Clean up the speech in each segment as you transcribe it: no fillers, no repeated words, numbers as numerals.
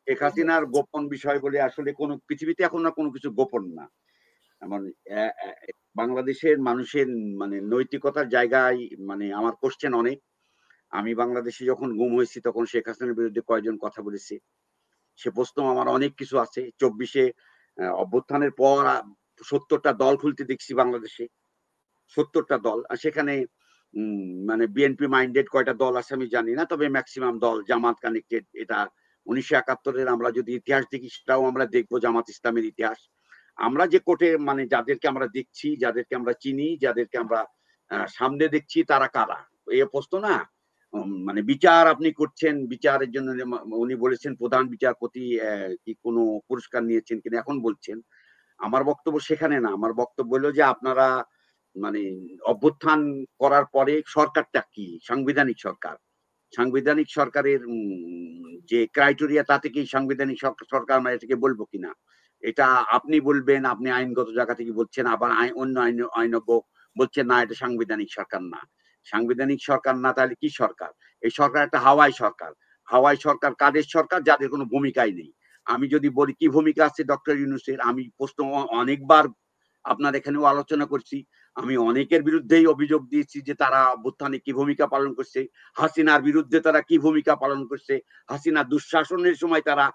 শেখ হাসিনার গোপন বিষয় বলে আসলে কোনো পৃথিবীতে এখন না কোনো কিছু গোপন না। মানে বাংলাদেশের মানুষের মানে নৈতিকতার জায়গায় মানে আমার কোশ্চেন অনেক। আমি বাংলাদেশে যখন গুম হয়েছি তখন শেখ হাসিনার বিরুদ্ধে কয়জন কথা বলেছে সে প্রশ্ন আমার অনেক কিছু আছে। 24-এ অভ্যুত্থানের পর 70টা দল খুলতে দেখছি বাংলাদেশে, 70টা দল। আর সেখানে মানে বিএনপি মাইন্ডেড কয়টা দল আছে আমি জানি না, তবে ম্যাক্সিমাম দল জামাত কানেক্টেড। এটা 1971-এর আমরা যদি ইতিহাস দেখি সেটাও আমরা দেখবো, জামাত ইসলামের ইতিহাস। আমরা যে কোর্টে মানে যাদেরকে আমরা দেখছি, যাদেরকে আমরা চিনি, যাদেরকে আমরা সামনে দেখছি তারা কারা, এই প্রশ্ন না। মানে বিচার আপনি করছেন, বিচারের জন্য উনি বলেছেন প্রধান বিচারপতি কি কোনো পুরস্কার নিয়েছেন কিনা এখন বলছেন। আমার বক্তব্য সেখানে না, আমার বক্তব্য হলো যে আপনারা মানে অভ্যুত্থান করার পরে সরকারটা কি সাংবিধানিক সরকার, সাংবিধানিক সরকারের যে ক্রাইটেরিয়া তাতে কি সাংবিধানিক সরকার আমরা এটাকে বলবো কিনা এটা আপনি বলবেন। আপনি আইনগত জায়গা থেকে বলছেন, আবার অন্য আইনজ্ঞ বলছেন না এটা সাংবিধানিক সরকার না। সাংবিধানিক সরকার না তাহলে কি সরকার? এই সরকার একটা হাওয়াই সরকার। হাওয়াই সরকার কাদের সরকার? যাদের কোনো ভূমিকাই নেই। আমি যদি বলি কি ভূমিকা আছে ডক্টর ইউনূসের, আমি প্রশ্ন অনেকবার আপনার এখানেও আলোচনা করছি। আমি অনেকের বিরুদ্ধেই অভিযোগ দিয়েছি যে তারা অভ্যুত্থানে কি ভূমিকা পালন করছে, হাসিনার বিরুদ্ধে তারা কি ভূমিকা পালন করছে, হাসিনা দুঃশাসনের সময় তারা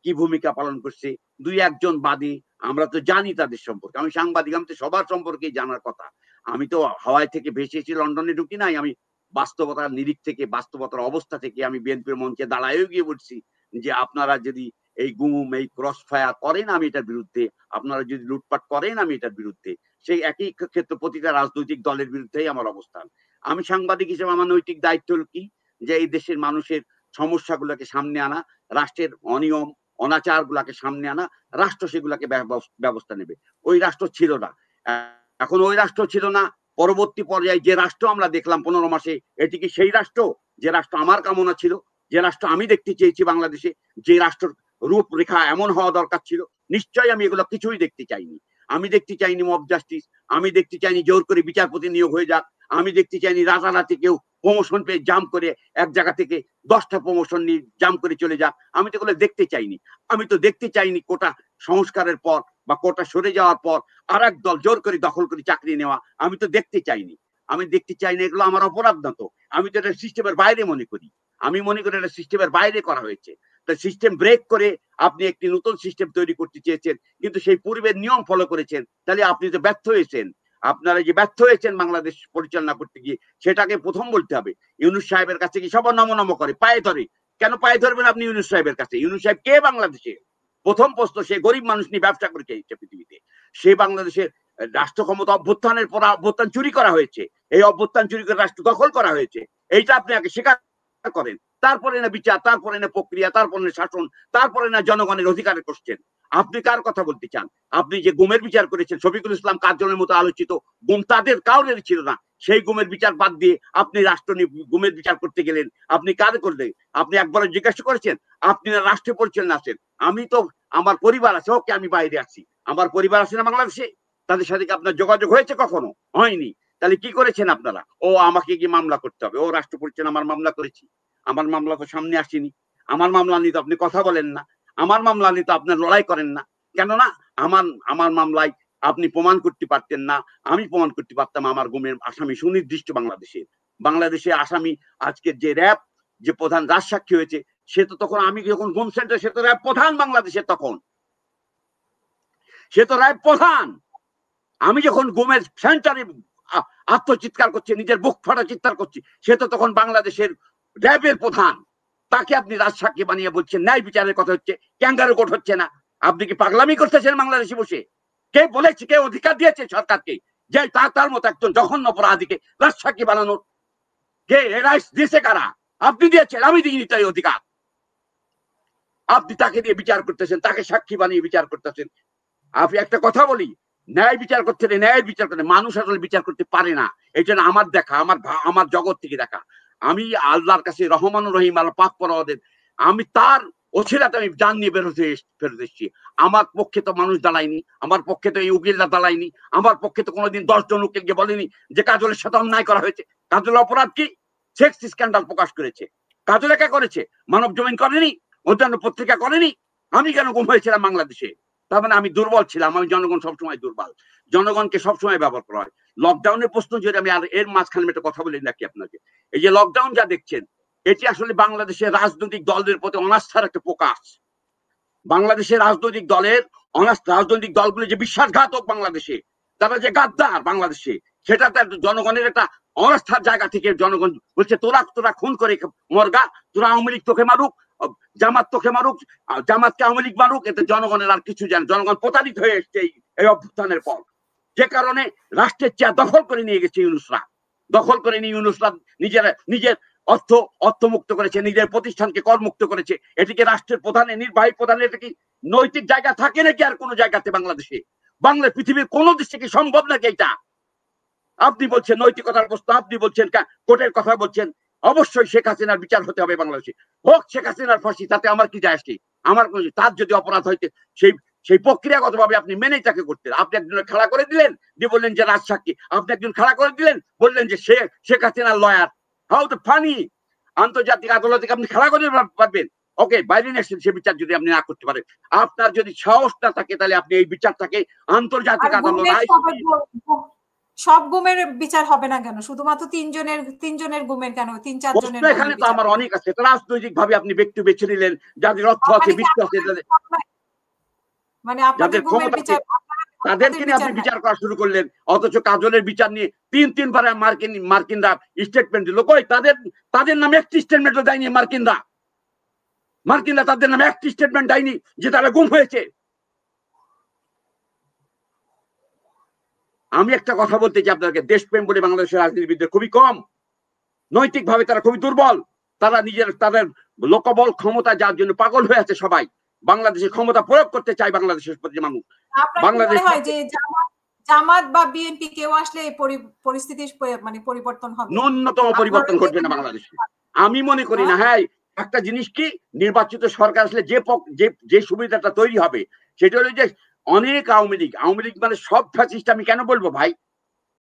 কি ভূমিকা পালন করছে। দুই একজন বাদী আমরা তো জানি তাদের সম্পর্কে। আমি সাংবাদিক, আমি তো সবার সম্পর্কেই জানার কথা। আমি তো হাওয়াই থেকে ভেসে এসে লন্ডনে ঢুকি নাই। আমি বাস্তবতার নিরিখ থেকে, বাস্তবতার অবস্থা থেকে আমি বিএনপির মঞ্চে দাঁড়ায়ও গিয়ে বলছি যে আপনারা যদি এই গুম এই ক্রস ফায়ার করেন আমি এটার বিরুদ্ধে, আপনারা যদি লুটপাট করেন আমি এটার বিরুদ্ধে। সেই একই ক্ষেত্রে প্রতিটা রাজনৈতিক দলের বিরুদ্ধেই আমার অবস্থান। আমি সাংবাদিক হিসেবে আমার নৈতিক দায়িত্ব হল কি, যে এই দেশের মানুষের সমস্যাগুলোকে সামনে আনা, রাষ্ট্রের অনিয়ম অনাচার গুলাকে সামনে আনা, রাষ্ট্র সেগুলাকে ব্যবস্থা নেবে। ওই রাষ্ট্র ছিল না, এখন ওই রাষ্ট্র ছিল না। পরবর্তী পর্যায়ে যে রাষ্ট্র আমরা দেখলাম 15 মাসে, এটি কি সেই রাষ্ট্র? যে রাষ্ট্র আমার কামনা ছিল, যে রাষ্ট্র আমি দেখতে চেয়েছি বাংলাদেশে, যে রাষ্ট্র রূপরেখা এমন হওয়া দরকার ছিল, নিশ্চয়ই আমি এগুলো কিছুই দেখতে চাইনি। আমি দেখতে চাইনি মব জাস্টিস, আমি দেখতে চাইনি জোর করে বিচারপতি নিয়োগ হয়ে যাক, আমি দেখতে চাইনি রাতারাতি কেউ প্রমোশন পেয়ে জাম্প করে এক জায়গা থেকে 10টা প্রমোশন নিয়ে জাম্প করে চলে যাক, আমি তো এগুলো দেখতে চাইনি। আমি তো দেখতে চাইনি কোটা সংস্কারের পর বা কোটা সরে যাওয়ার পর আর এক দল জোর করে দখল করে চাকরি নেওয়া, আমি তো দেখতে চাইনি। আমি দেখতে চাইনি, এগুলো আমার অপরাধ না তো? আমি তো এটা সিস্টেমের বাইরে মনে করি। আমি মনে করি এটা সিস্টেমের বাইরে করা হয়েছে। সিস্টেম ব্রেক করে আপনি একটি নতুন সিস্টেম তৈরি করতে চেয়েছেন, কিন্তু সেই পূর্বের নিয়ম ফলো করেছেন, তাহলে আপনি তো ব্যর্থ হয়েছেন। আপনারা যে ব্যর্থ হয়েছেন বাংলাদেশ পরিচালনা করতে গিয়ে, সেটাকে প্রথম বলতে হবে। ইউনূস সাহেবের কাছে কি সবার নম করে পায়ে ধরে? কেন পায়ে ধরবেন আপনি ইউনূস সাহেবের কাছে? ইউনূস সাহেব কে বাংলাদেশে? প্রথম প্রশ্ন, সে গরিব মানুষ নিয়ে ব্যবসা করে চাইছে পৃথিবীতে। সে বাংলাদেশের রাষ্ট্র ক্ষমতা অভ্যুত্থানের পর অভ্যুত্থান চুরি করা হয়েছে, এই অভ্যুত্থান চুরি করে রাষ্ট্র দখল করা হয়েছে, এইটা আপনি আগে স্বীকার করেন। তারপরে না বিচার, তারপরে না প্রক্রিয়া, তারপরে না শাসন, তারপরে না জনগণের অধিকারের কোশ্চেন। আপনি কার কথা বলতে চান? আপনি যে গুমের বিচার করেছেন, শফিকুল ইসলাম কার্জনের মতো আলোচিত গুম তাদের কাউরের ছিল না, সেই গুমের বিচার বাদ দিয়ে আপনি রাষ্ট্র নিয়ে গুমের বিচার করতে গেলেন। আপনি কার করলেন? আপনি একবার জিজ্ঞাসা করেছেন? আপনি না রাষ্ট্রীয় পরিচালনা আছেন। আমি তো, আমার পরিবার আছে, ওকে আমি বাইরে আছি, আমার পরিবার আছে না বাংলাদেশে, তাদের সাথে কি আপনার যোগাযোগ হয়েছে? কখনো হয়নি। তাহলে কি করেছেন আপনারা? ও আমাকে কি মামলা করতে হবে? ও রাষ্ট্র পরিচালনা, আমার মামলা করেছি, আমার মামলা তো সামনে আসেনি। আমার মামলা নিয়ে তো আপনি কথা বলেন না, আমার মামলা নিয়ে তো আপনার লড়াই করেন না। কেননা আমার মামলায় আপনি প্রমাণ করতে পারতেন না, আমি প্রমাণ করতে পারতাম আমার গুমের আসামি সুনির্দিষ্ট বাংলাদেশে আসামি। আজকের যে র্যাব যে প্রধান রাজসাক্ষী হয়েছে, সে তো তখন, আমি যখন গুম সেন্টার, সে তো র্যাব প্রধান বাংলাদেশে, তখন সে তো র্যাব প্রধান। আমি যখন গুমের সেন্টারে আত্মচিৎকার করছি, নিজের বুক ফাটা চিৎকার করছি, সে তো তখন বাংলাদেশের র্যাবের প্রধান। তাকে আপনি রাজসাক্ষী বানিয়ে বলছেন ন্যায় বিচারের কথা হচ্ছে, ক্যাঙ্গারু কোর্ট হচ্ছে না। আপনি কি পাগলামি করতেছেন বাংলাদেশে বসে? কে বলেছে, কে অধিকার দিয়েছে সরকারকে যে তার মতো একজন জঘন্য অপরাধীকে রাজসাক্ষী বানানোর? কে রাইটস দিয়েছে? কারা? আপনি দিয়েছেন, আমি দিইনি তাই অধিকার। আপনি তাকে দিয়ে বিচার করতেছেন, তাকে সাক্ষী বানিয়ে বিচার করতেছেন। আপনি একটা কথা বলি, ন্যায় বিচার করতে, ন্যায়ের বিচার করতে মানুষ আসলে বিচার করতে পারে না। এটা আমার দেখা, আমার জগৎ থেকে দেখা। আমি আল্লাহর কাছে রহমান রহিম, আল্লাহ পাক পরওয়াদের, আমি তার ওছিলাতে আমি জান নিয়ে ফেরত এসেছি। আমার পক্ষে তো মানুষ দাঁড়ায়নি, আমার পক্ষে তো এই উকিলরা দাঁড়ায়নি, আমার পক্ষে তো কোনোদিন 10 জন উকিলকে বলেনি যে কাজলের সাথে অন্যায় করা হয়েছে। কাজলের অপরাধ কি? সেক্স স্ক্যান্ডাল প্রকাশ করেছে। কাজল একা করেছে, মানব জমিন করেনি। অন্যান্য পত্রিকা করেনি? আমি কেন গুম হয়েছিলাম বাংলাদেশে? তার মানে আমি দুর্বল ছিলাম। আমি জনগণ সবসময় দুর্বল, জনগণকে সবসময় ব্যবহার করা হয়। লকডাউনের প্রশ্ন যদি আমি আর এর মাঝখানে একটা কথা বলি নাকি আপনাকে, এই যে লকডাউন যা দেখছেন, এটি আসলে বাংলাদেশের রাজনৈতিক দলের প্রতি অনাস্থার একটা প্রকাশ। বাংলাদেশের রাজনৈতিক দলের রাজনৈতিক দলগুলো যে বিশ্বাসঘাতক বাংলাদেশে, তারা যে গাদ্দার বাংলাদেশে, সেটা তার জনগণের একটা অনাস্থার জায়গা থেকে জনগণ বলছে তোরা খুন করে মরগা, তোরা আওয়ামী লীগ তোকে মারুক, জামাত তোকে মারুক, জামাতকে আওয়ামী লীগ মারুক, এতে জনগণের আর কিছু জানে। জনগণ প্রতারিত হয়ে এসছে এই অভ্যুত্থানের পর, যে কারণে রাষ্ট্রের চেয়ার দখল করে নিয়ে গেছে ইউনূসরা। দখল করে নিয়ে ইউনূসরা নিজের অর্থমুক্ত করেছে, নিজের প্রতিষ্ঠানকে করমুক্ত করেছে। এটিকে রাষ্ট্রের প্রধানের, নির্বাহী প্রধানের, এটা কি নৈতিক জায়গা থাকে নাকি আর কোন জায়গাতে বাংলাদেশে? বাংলা পৃথিবীর কোন দেশে কি সম্ভব নাকি এটা? আপনি বলছেন নৈতিকতার প্রশ্ন, আপনি বলছেন কোর্টের কথা বলছেন। অবশ্যই শেখ হাসিনার বিচার হতে হবে বাংলাদেশে, হোক শেখ হাসিনার ফাঁসি, তাতে আমার কি যায় আসে? আমার তার যদি অপরাধ হইতে সেই প্রক্রিয়াগতভাবে আপনি মেনেই তাকে করতেন। আপনি একজনের খাড়া করে দিলেন, দিয়ে বললেন যে রাজসাক্ষী। আপনি একজন খাড়া করে দিলেন, বললেন যে শেখ হাসিনার লয়ার। How the funny! আন্তর্জাতিক আদালতে আপনি খেলা করে পারবেন, ওকে, বাইরে নেশন সে বিচার যদি আপনি না করতে পারেন, আপনার যদি সাহসটা থাকে, তাহলে আপনি এই বিচারটাকে আন্তর্জাতিক আদালত, সব গুমের বিচার হবে না কেন? শুধুমাত্র তিনজনের গুমের কেন? 3-4 জনের? এখানে তো আমার অনেক আছে। রাজনৈতিক ভাবে আপনি ব্যক্তি বেছে নিলেন, যাদের অর্থ আছে, বিশ্বাস আছে, মানে আপনাদের গুমের বিচার, তাদেরকে নিয়ে আপনি বিচার করা শুরু করলেন। অথচ কাজলের বিচার নিয়ে তিনবার মার্কিনরা স্টেটমেন্ট দিল। কই তাদের নামে একটি স্টেটমেন্টও দেয়নি মার্কিনরা তাদের নামে একটি স্টেটমেন্ট দেয়নি যে তারা গুম হয়েছে। আমি একটা কথা বলতে চাই আপনাদেরকে, দেশপ্রেম বলে বাংলাদেশের রাজনীতিবিদদের খুবই কম, নৈতিক ভাবে তারা খুবই দুর্বল। তারা তাদের লোকবল ক্ষমতা যার জন্য পাগল হয়ে আছে সবাই। বাংলাদেশের ক্ষমতা প্রয়োগ করতে চায় বাংলাদেশের প্রতি মানুষ। বাংলাদেশ হয় যে জামাত বা বিএনপি কেউ আসলে এই পরিস্থিতির মানে পরিবর্তন হবে, ন্যূনতম পরিবর্তন ঘটবে না বাংলাদেশে, আমি মনে করি না। হ্যাঁ, একটা জিনিস কি, নির্বাচিত সরকার আসলে যে সুবিধাটা তৈরি হবে সেটা হলো যে অনেক আওয়ামী লীগ মানে সব ফ্যাসিস্ট আমি কেন বলবো ভাই,